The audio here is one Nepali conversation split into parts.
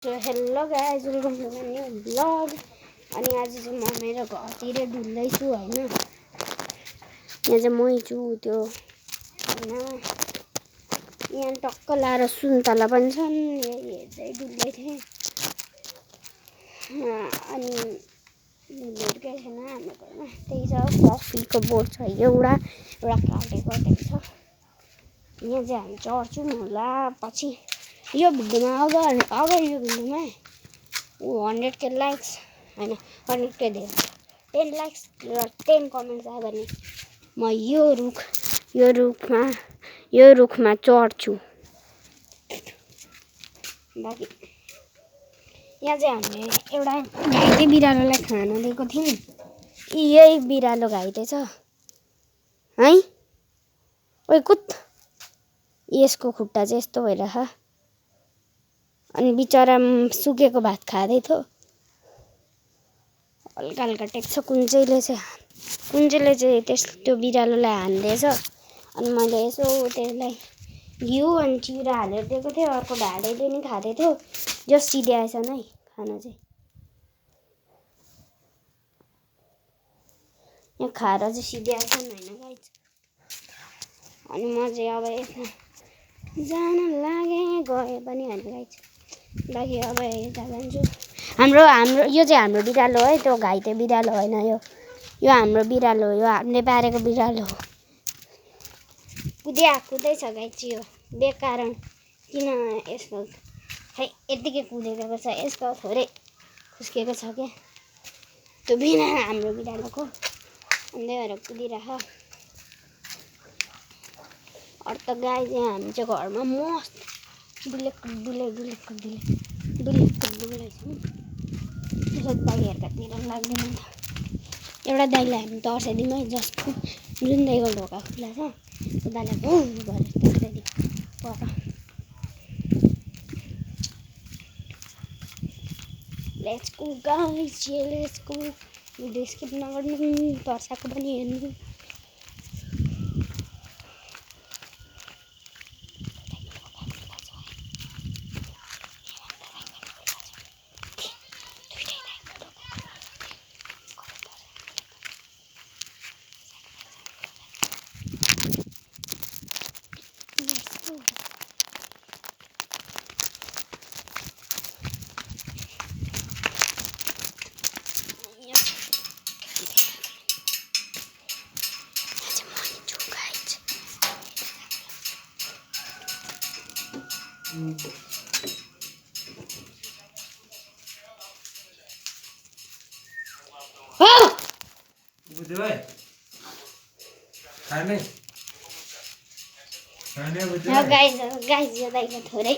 So hello guys, welcome to my new vlog. अनि आज चाहिँ म मेरो घरतिर डुल्दैछु हैन। यहाँ चाहिँ मै छु त्यो हैन। यहाँ टक्क लाएर सुन्तला पनि छन्। यही हेर्दै डुल्दै थिएँ। अनि भेटकै छैन हाम्रो घरमा। त्यही छ कफीको बोट छ एउटा काटेको त्यही छ। यहाँ चाहिँ हामी चढ्छौँ होला पछि। यो भिडियोमा अगर यो भिडियोमा 100K लाइक्स हैन 100K धेरै 10 लाइक्स र 10 कमेन्ट्स आयो भने म यो रुखमा चढ्छु। बाकी यहाँ चाहिँ हामीले एउटा घाइते बिरालोलाई खाना दिएको थियौँ। यही बिरालो घाइते छ है। ओइ कुत यसको खुट्टा चाहिँ यस्तो भइरहेछ। अनि बिचरा सुकेको भात खाँदै थियो। हल्का हल्का टेक्छ कुञ्चैले चाहिँ त्यो बिरालोलाई हान्दैछ। अनि मैले यसो त्यसलाई घिउ अनि चिरा हालेर दिएको थिएँ। अर्को ढाडेले नि खाँदै थियो। जो सिध्याएछ नै खाना चाहिँ। यहाँ खाएर चाहिँ सिध्याएछ हैन गाइस। अनि म चाहिँ अब यसमा जान लागे गए पनि हैन गाइस। बाकी अब यता जान्छु। हाम्रो यो चाहिँ हाम्रो बिरालो है। त्यो घाइते बिरालो हैन यो हाम्रो बिरालो हो। यो हामीले पारेको बिरालो हो। कुदै छ गाइस यो बेकारण किन यसको खै यतिकै कुदेको छ। यसको थोरै खुस्केको छ क्या त्यो बिना हाम्रो बिरालोको। अन्दै भएर कुदिरह। अरू त गाई चाहिँ हामी चाहिँ घरमा मस्त डुलेछौँ। त्यसो दाइहरूकोतिर लाग्दैन नि त। एउटा दाइलाई हामी तर्साइदिउँ है जस्तो जुन दाइको ढोका खुल्ला छ त्यो दाइलाई भौ गरेर तर्साइदिउँ पर। Let's go guys let's go. भिडियो स्किप नगर्नु तर्साएको पनि हेर्नु। गाइस यो दाइको थोरै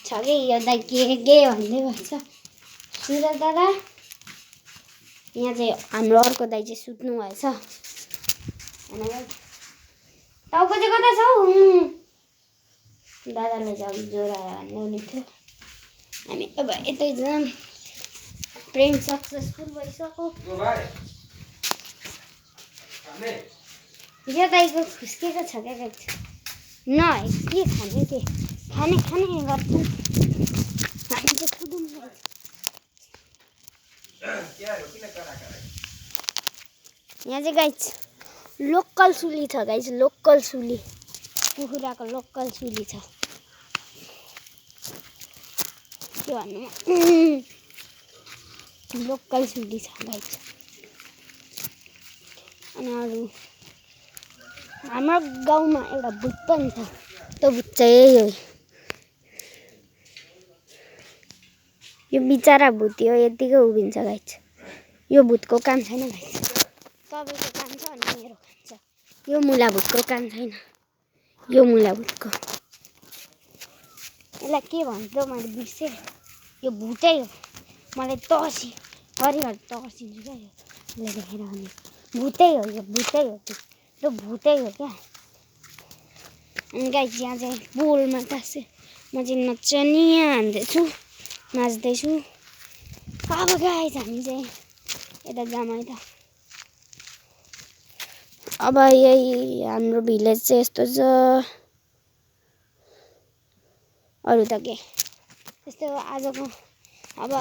छ कि यो दाइ के भन्दै भन्छ। सुरज दादा यहाँ चाहिँ हाम्रो अर्को दाइ चाहिँ सुत्नु भएछ। टाउको चाहिँ कता छ हौ? दादालाई चाहिँ ज्वरो आयो भन्दै हुनुहुन्थ्यो। हामी अब यतै जाऊँ। प्रेम सक्सेसफुल भइसक्यो। यो दाइको खुस्केको छ क्या गाइस। न के खाने के खाने गर्छ। हामी चाहिँ कुदौँ गाइस। यहाँ चाहिँ गाइस लोकल सुली छ गाइस। लोकल सुली कुखुराको लोकल सुली छ। के भन्नु लोकल सुली छ गाइस। अनि अरू हाम्रो गाउँमा एउटा भूत पनि छ। त्यो भूत चाहिँ यही हो। यो बिचरा भूत हो यतिकै उभिन्छ गाइस। यो भूतको काम छैन गाइस। तपाईँको काम छ अनि मेरो काम छ। यो मुला भूतको काम छैन। यो मुला भूतको यसलाई के भन्छ मैले बिर्सेँ। यो भूतै हो। मलाई हरिहर तर्सिन्छु क्या यसलाई देखेर। अनि भूतै हो यो भूतै हो। त्यो भूतै हो क्या। अनि गाइस यहाँ चाहिँ पोलमा तासे म चाहिँ नचनिया हान्दैछु नाच्दैछु। अब गाइस हामी चाहिँ यता जाऊँ है त। अब यही हाम्रो भिलेज चाहिँ यस्तो छ। अरू त के त्यस्तो आजको अब